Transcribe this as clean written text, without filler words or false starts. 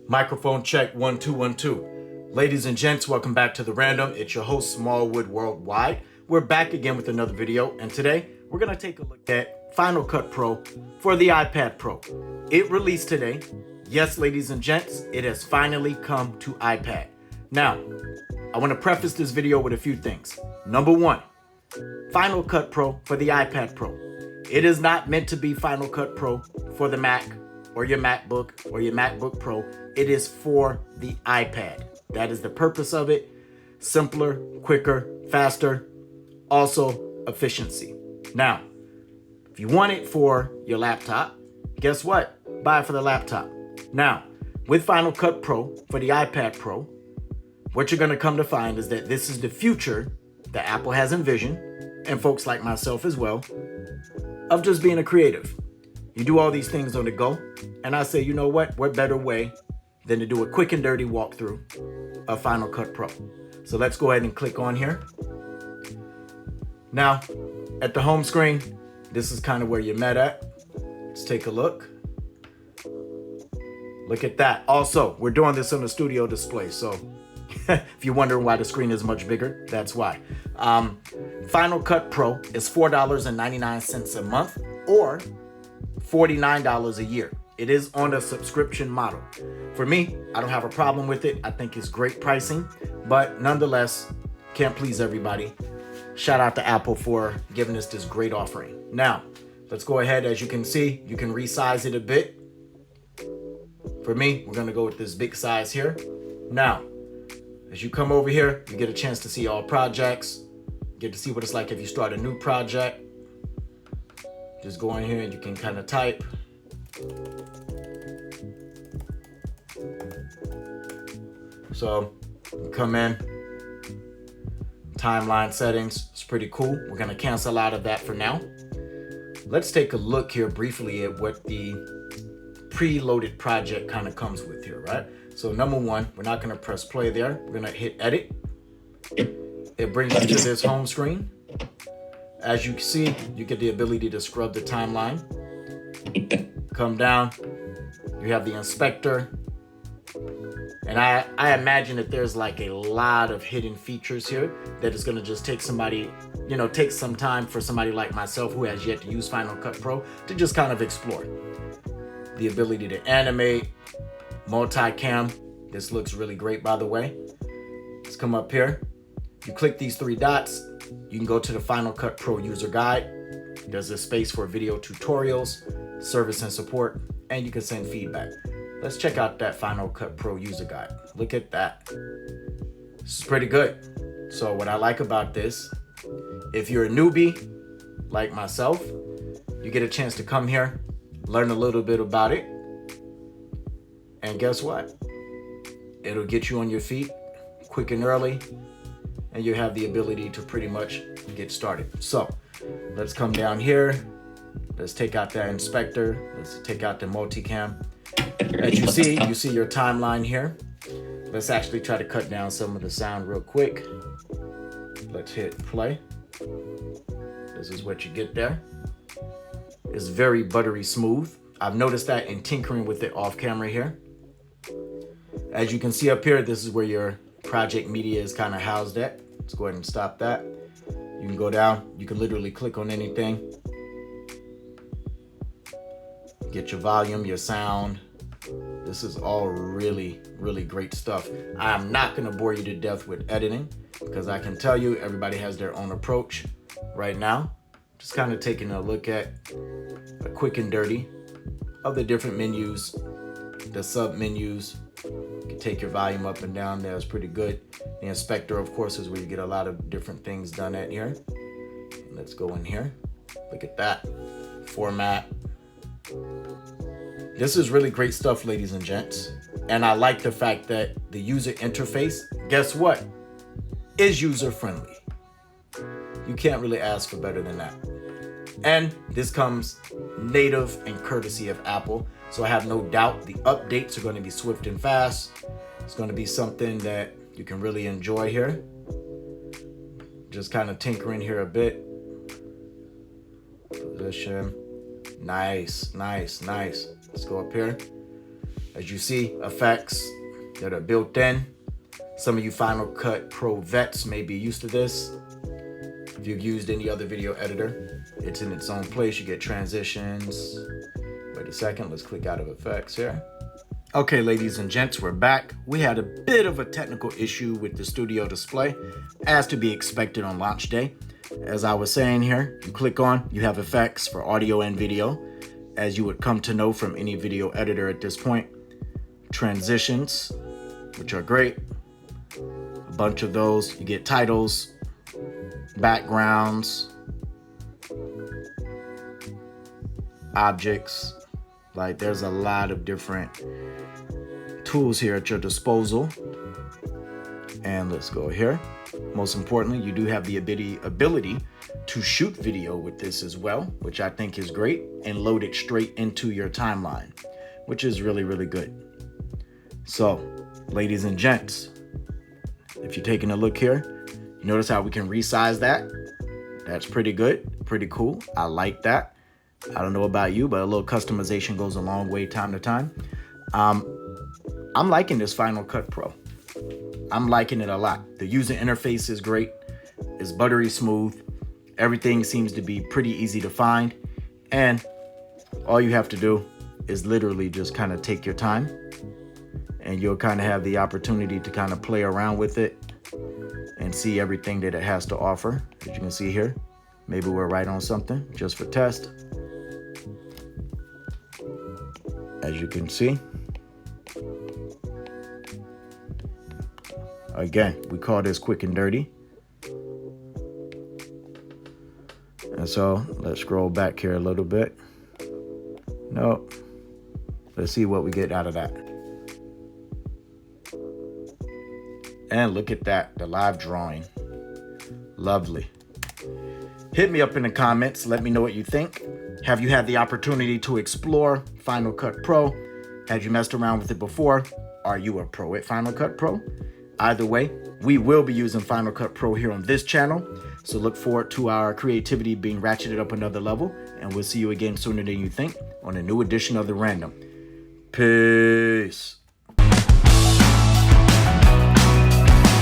Microphone check 1 2 1 2. Ladies and gents, welcome back to The Random. It's your host, SmallwoodWorldWide. We're back again with another video, and today we're going to take a look at Final Cut Pro for the iPad Pro. It released today. Yes, ladies and gents, it has finally come to iPad. Now, I want to preface this video with a few things. Number one, Final Cut Pro for the iPad Pro. It is not meant to be Final Cut Pro for the Mac or your MacBook or your MacBook Pro. It is for the iPad. That is the purpose of it. Simpler, quicker, faster, also efficiency. Now, if you want it for your laptop, guess what? Buy it for the laptop. Now, with Final Cut Pro for the iPad Pro, what you're going to come to find is that this is the future that Apple has envisioned, and folks like myself as well, of just being a creative. You do all these things on the go, and I say, you know what better way than to do a quick and dirty walkthrough of Final Cut Pro. So let's go ahead and click on here. Now, at the home screen, this is kind of where you're met at. Let's take a look. Look at that. Also, we're doing this on the studio display, so if you're wondering why the screen is much bigger, that's why. Final Cut Pro is $4.99 a month or $49 a year. It is on a subscription model. For me, I don't have a problem with it. I think it's great pricing, but nonetheless, can't please everybody. Shout out to Apple for giving us this great offering. Now, let's go ahead. As you can see, you can resize it a bit. For me, we're gonna go with this big size here. Now, as you come over here, you get a chance to see all projects. Get to see what it's like if you start a new project. Just go in here and you can kind of type. So, come in. Timeline settings, it's pretty cool. We're gonna cancel out of that for now. Let's take a look here briefly at what the preloaded project kind of comes with here, right? So number one, we're not gonna press play there. We're gonna hit edit. It brings you to this home screen. As you can see, you get the ability to scrub the timeline. Come down, you have the inspector. And I imagine that there's like a lot of hidden features here that is gonna just take somebody, take some time for somebody like myself who has yet to use Final Cut Pro to just kind of explore. The ability to animate, multicam. This looks really great, by the way. Let's come up here. You click these three dots. You can go to the Final Cut Pro user guide. There's a space for video tutorials, service and support, and you can send feedback. Let's check out that Final Cut Pro user guide. Look at that. This is pretty good. So what I like about this, if you're a newbie like myself, you get a chance to come here, learn a little bit about it, and guess what? It'll get you on your feet quick and early, and you have the ability to pretty much get started. So let's come down here. Let's take out that inspector. Let's take out the multicam. As you see your timeline here. Let's actually try to cut down some of the sound real quick. Let's hit play. This is what you get there. It's very buttery smooth. I've noticed that in tinkering with it off camera here. As you can see up here, this is where your project media is kind of housed at. Let's go ahead and stop that. You can go down. You can literally click on anything. Get your volume, your sound. This is all really, really great stuff. I'm not gonna bore you to death with editing because I can tell you everybody has their own approach right now. Just kind of taking a look at a quick and dirty of the different menus, the sub menus. You can take your volume up and down there. It's pretty good. The inspector, of course, is where you get a lot of different things done at here. Let's go in here. Look at that. Format. This is really great stuff, ladies and gents. And I like the fact that the user interface, guess what, is user-friendly. You can't really ask for better than that. And this comes native and courtesy of Apple. So I have no doubt the updates are going to be swift and fast. It's going to be something that you can really enjoy here. Just kind of tinkering here a bit. Position. Nice, nice, nice. Let's go up here. As you see, effects that are built in. Some of you Final Cut Pro vets may be used to this. If you've used any other video editor, it's in its own place. You get transitions. Wait a second, let's click out of effects here. Okay, ladies and gents, we're back. We had a bit of a technical issue with the studio display, as to be expected on launch day. As I was saying here, you click on, you have effects for audio and video, as you would come to know from any video editor at this point. Transitions, which are great. A bunch of those. You get titles, backgrounds, objects. Like, there's a lot of different tools here at your disposal. And let's go here. Most importantly, you do have the ability to shoot video with this as well, which I think is great, and load it straight into your timeline, which is really, really good. So, ladies and gents, if you're taking a look here, you notice how we can resize that. That's pretty good, pretty cool. I like that. I don't know about you, but a little customization goes a long way time to time. I'm liking this Final Cut Pro. I'm liking it a lot. The user interface is great. It's buttery smooth. Everything seems to be pretty easy to find. And all you have to do is literally just kind of take your time, and you'll kind of have the opportunity to kind of play around with it and see everything that it has to offer. As you can see here, maybe we're right on something just for test. As you can see, again, we call this quick and dirty. And so let's scroll back here a little bit. No, let's see what we get out of that. And look at that, the live drawing. Lovely. Hit me up in the comments. Let me know what you think. Have you had the opportunity to explore Final Cut Pro? Had you messed around with it before? Are you a pro at Final Cut Pro? Either way, we will be using Final Cut Pro here on this channel. So look forward to our creativity being ratcheted up another level. And we'll see you again sooner than you think on a new edition of The Random. Peace.